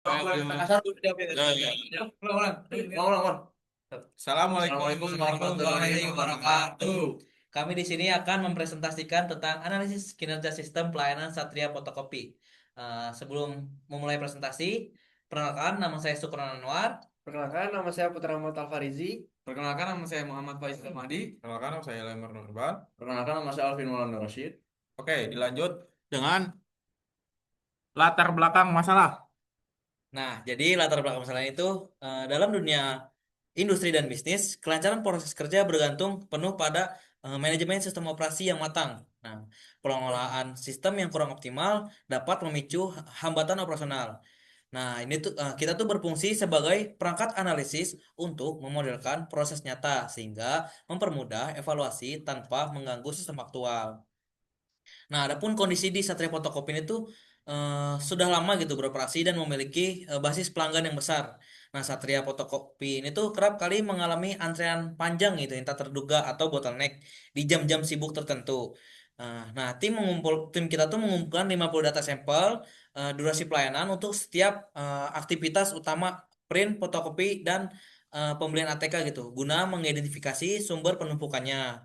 Assalamualaikum warahmatullahi wabarakatuh. Kami di sini akan mempresentasikan tentang analisis kinerja sistem pelayanan Satria Fotokopi. Sebelum memulai presentasi, perkenalkan nama saya Sukron Anwar. Perkenalkan, nama saya Putra Ahmad Alfarizi. Perkenalkan nama saya Muhammad Faiz Ahmadi. Perkenalkan nama saya Lemar Nurban. Perkenalkan nama saya Alvin Maulana Rashid. Oke, dilanjut dengan latar belakang masalah. Nah, jadi latar belakang masalah itu dalam dunia industri dan bisnis, kelancaran proses kerja bergantung penuh pada manajemen sistem operasi yang matang. Nah, pengelolaan sistem yang kurang optimal dapat memicu hambatan operasional. Nah, ini tuh kita tuh berfungsi sebagai perangkat analisis untuk memodelkan proses nyata sehingga mempermudah evaluasi tanpa mengganggu sistem aktual. Nah, adapun kondisi di Satria Fotokopi itu sudah lama gitu beroperasi dan memiliki basis pelanggan yang besar. Nah, Satria Fotokopi ini tuh kerap kali mengalami antrean panjang gitu yang tak terduga atau bottleneck di jam-jam sibuk tertentu. Nah, tim kita tuh mengumpulkan 50 data sampel durasi pelayanan untuk setiap aktivitas utama print, fotokopi dan pembelian ATK gitu guna mengidentifikasi sumber penumpukannya.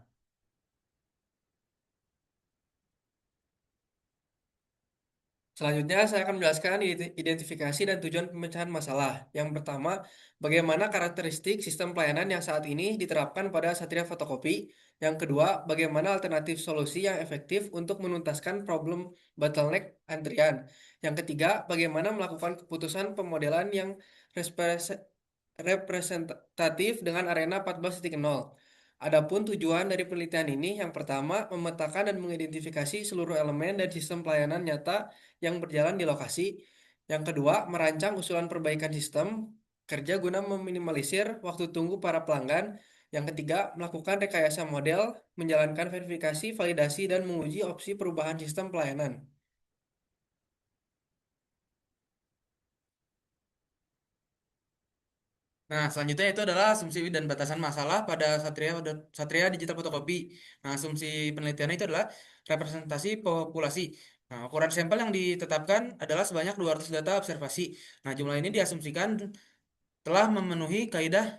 Selanjutnya, saya akan menjelaskan identifikasi dan tujuan pemecahan masalah. Yang pertama, bagaimana karakteristik sistem pelayanan yang saat ini diterapkan pada Satria Fotokopi. Yang kedua, bagaimana alternatif solusi yang efektif untuk menuntaskan problem bottleneck antrian. Yang ketiga, bagaimana melakukan keputusan pemodelan yang representatif dengan arena 14.0. Adapun tujuan dari penelitian ini, yang pertama, memetakan dan mengidentifikasi seluruh elemen dan sistem pelayanan nyata yang berjalan di lokasi. Yang kedua, merancang usulan perbaikan sistem kerja guna meminimalisir waktu tunggu para pelanggan. Yang ketiga, melakukan rekayasa model, menjalankan verifikasi, validasi, dan menguji opsi perubahan sistem pelayanan. Nah, selanjutnya itu adalah asumsi dan batasan masalah pada Satria Digital Fotokopi. Nah, asumsi penelitiannya itu adalah representasi populasi. Nah, ukuran sampel yang ditetapkan adalah sebanyak 200 data observasi. Nah, jumlah ini diasumsikan telah memenuhi kaidah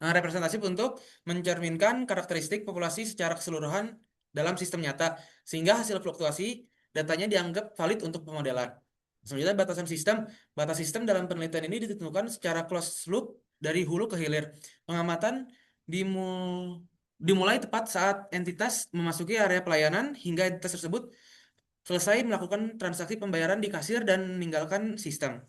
representatif untuk mencerminkan karakteristik populasi secara keseluruhan dalam sistem nyata, sehingga hasil fluktuasi datanya dianggap valid untuk pemodelan. Selanjutnya batas sistem dalam penelitian ini ditentukan secara closed loop dari hulu ke hilir. Pengamatan dimulai tepat saat entitas memasuki area pelayanan hingga entitas tersebut selesai melakukan transaksi pembayaran di kasir dan meninggalkan sistem.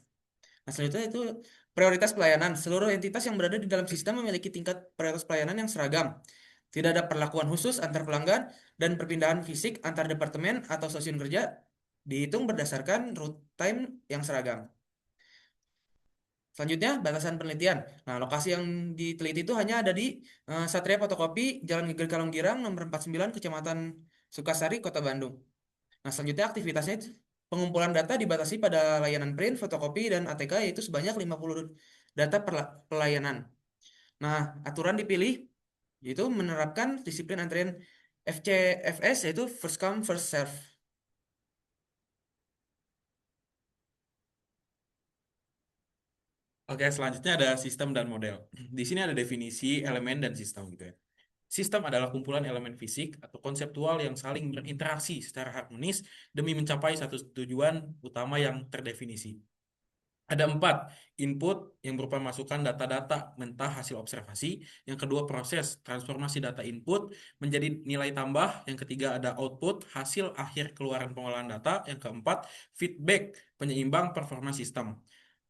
Nah, selanjutnya itu prioritas pelayanan. Seluruh entitas yang berada di dalam sistem memiliki tingkat prioritas pelayanan yang seragam. Tidak ada perlakuan khusus antar pelanggan dan perpindahan fisik antar departemen atau stasiun kerja dihitung berdasarkan route time yang seragam. Selanjutnya, batasan penelitian. Nah, lokasi yang diteliti itu hanya ada di Satria Fotokopi, Jalan Geger Kalongirang, nomor 49, Kecamatan Sukasari, Kota Bandung. Nah, selanjutnya aktivitasnya itu pengumpulan data dibatasi pada layanan print, fotokopi, dan ATK yaitu sebanyak 50 data pelayanan. Nah, aturan dipilih yaitu menerapkan disiplin antrian FCFS yaitu first come first serve. Oke, selanjutnya ada sistem dan model. Di sini ada definisi elemen dan sistem gitu ya. Sistem adalah kumpulan elemen fisik atau konseptual yang saling berinteraksi secara harmonis demi mencapai satu tujuan utama yang terdefinisi. Ada 4, input yang berupa masukan data-data mentah hasil observasi. Yang kedua, proses transformasi data input menjadi nilai tambah. Yang ketiga, ada output hasil akhir keluaran pengolahan data. Yang keempat, feedback penyeimbang performa sistem.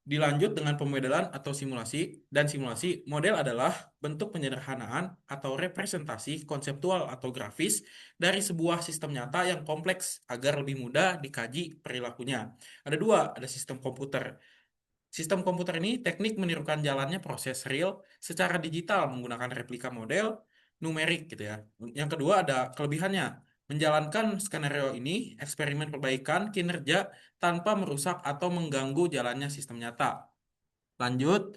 Dilanjut dengan pemodelan atau simulasi. Dan simulasi model adalah bentuk penyederhanaan atau representasi konseptual atau grafis dari sebuah sistem nyata yang kompleks agar lebih mudah dikaji perilakunya. Ada 2, ada sistem komputer. Sistem komputer ini teknik menirukan jalannya proses real secara digital menggunakan replika model numerik gitu ya. Yang kedua ada kelebihannya. Menjalankan skenario ini, eksperimen perbaikan kinerja tanpa merusak atau mengganggu jalannya sistem nyata. Lanjut.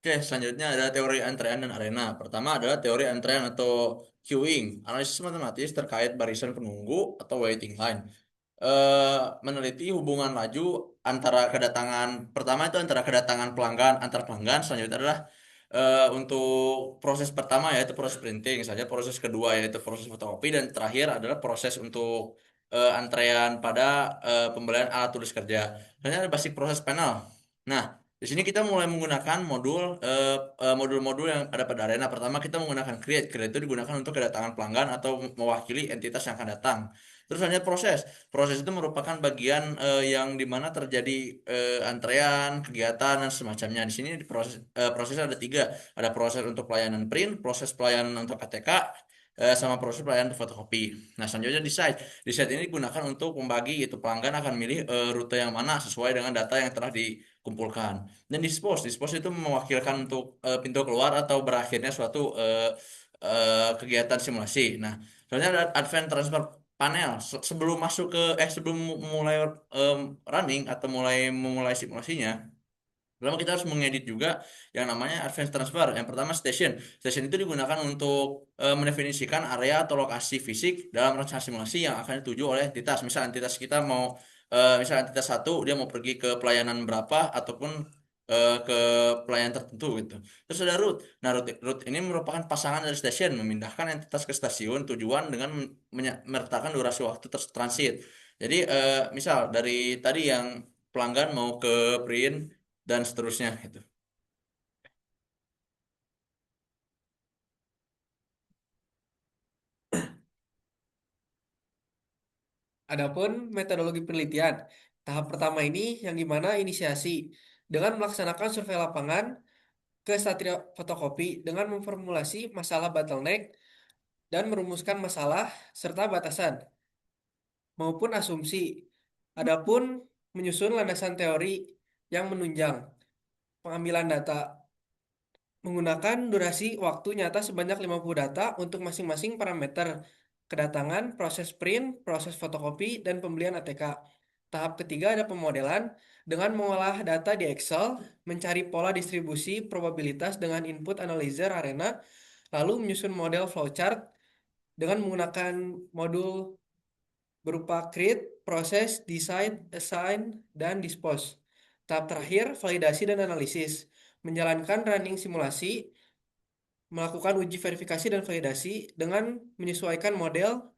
Oke, selanjutnya ada teori antrean dan arena. Pertama adalah teori antrean atau Queuing, analisis matematis terkait barisan penunggu atau waiting line. Meneliti hubungan laju antara kedatangan pertama itu antara kedatangan pelanggan antar pelanggan, selanjutnya adalah untuk proses pertama yaitu proses printing saja, proses kedua yaitu proses fotokopi, dan terakhir adalah proses untuk antrean pada pembelian alat tulis kerja. Selanjutnya ada basic proses panel. Nah, di sini kita mulai menggunakan modul-modul yang ada pada Arena. Pertama kita menggunakan create. Create itu digunakan untuk kedatangan pelanggan atau mewakili entitas yang akan datang. Terus hanya proses. Proses itu merupakan bagian yang dimana terjadi antrean, kegiatan dan semacamnya. Di sini proses ada tiga. Ada proses untuk pelayanan print, proses pelayanan untuk ATK, sama proses pelayanan fotokopi. Nah, selanjutnya di site. Di site ini digunakan untuk membagi, itu pelanggan akan milih rute yang mana sesuai dengan data yang telah dikumpulkan. Dan dispose. Dispose itu mewakilkan untuk pintu keluar atau berakhirnya suatu kegiatan simulasi. Nah, selanjutnya ada advance transfer panel. Sebelum masuk ke sebelum mulai running atau memulai simulasinya, pertama kita harus mengedit juga yang namanya advance transfer. Yang pertama station. Station itu digunakan untuk mendefinisikan area atau lokasi fisik dalam rencana simulasi yang akan dituju oleh entitas. Misal entitas kita mau misal entitas satu dia mau pergi ke pelayanan berapa ataupun ke pelayanan tertentu gitu. Terus ada route. Nah, route ini merupakan pasangan dari station, memindahkan entitas ke stasiun tujuan dengan menyertakan durasi waktu transit. Jadi misal dari tadi yang pelanggan mau ke print dan seterusnya gitu. Adapun metodologi penelitian, tahap pertama ini yang dimana inisiasi dengan melaksanakan survei lapangan ke Satria Fotokopi dengan memformulasi masalah bottleneck dan merumuskan masalah serta batasan maupun asumsi. Adapun menyusun landasan teori yang menunjang pengambilan data menggunakan durasi waktu nyata sebanyak 50 data untuk masing-masing parameter kedatangan, proses print, proses fotokopi, dan pembelian ATK. Tahap ketiga ada pemodelan dengan mengolah data di Excel, mencari pola distribusi probabilitas dengan input analyzer Arena, lalu menyusun model flowchart dengan menggunakan modul berupa create, proses, design, assign, dan dispose. Tahap terakhir, validasi dan analisis. Menjalankan running simulasi, melakukan uji verifikasi dan validasi dengan menyesuaikan model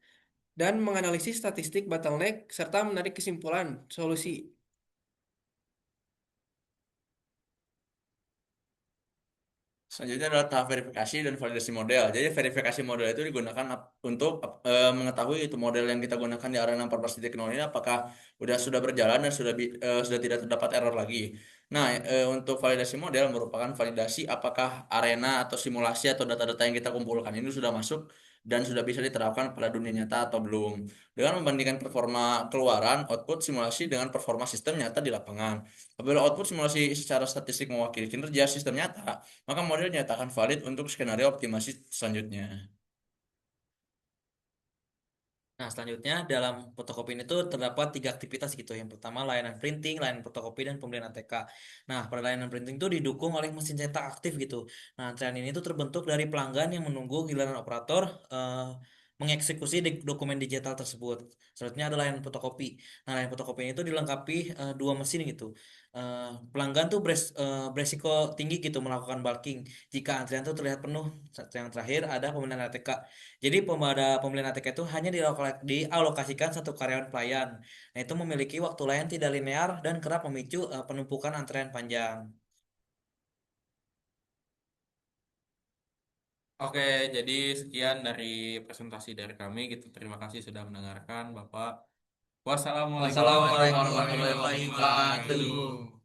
dan menganalisis statistik bottleneck serta menarik kesimpulan solusi. Selanjutnya adalah tahap verifikasi dan validasi model. Jadi verifikasi model itu digunakan untuk mengetahui itu model yang kita gunakan di Arena 14.0 ini apakah sudah berjalan dan sudah tidak terdapat error lagi. Nah, untuk validasi model merupakan validasi apakah arena atau simulasi atau data-data yang kita kumpulkan ini sudah masuk dan sudah bisa diterapkan pada dunia nyata atau belum. Dengan membandingkan performa keluaran output simulasi dengan performa sistem nyata di lapangan. Apabila output simulasi secara statistik mewakili kinerja sistem nyata, maka model dinyatakan valid untuk skenario optimasi selanjutnya. Nah, selanjutnya dalam fotokopi ini tuh terdapat tiga aktivitas gitu. Yang pertama layanan printing, layanan fotokopi, dan pembelian ATK. Nah, pada layanan printing itu didukung oleh mesin cetak aktif gitu. Nah, antrean ini tuh terbentuk dari pelanggan yang menunggu giliran operator mengeksekusi dokumen digital tersebut. Selanjutnya ada layanan fotokopi. Nah, layanan fotokopi ini tuh dilengkapi dua mesin gitu. Pelanggan tuh beresiko tinggi gitu melakukan bulking jika antrian tuh terlihat penuh. Yang terakhir ada pembelian ATK. Jadi pada pembelian ATK itu hanya dialokasikan satu karyawan pelayan. Nah, itu memiliki waktu layan tidak linear dan kerap memicu penumpukan antrean panjang. Oke, jadi sekian dari presentasi dari kami gitu. Terima kasih sudah mendengarkan, Bapak. Wassalamualaikum Wassalamualaikum warahmatullahi warahmatullahi wabarakatuh. wabarakatuh.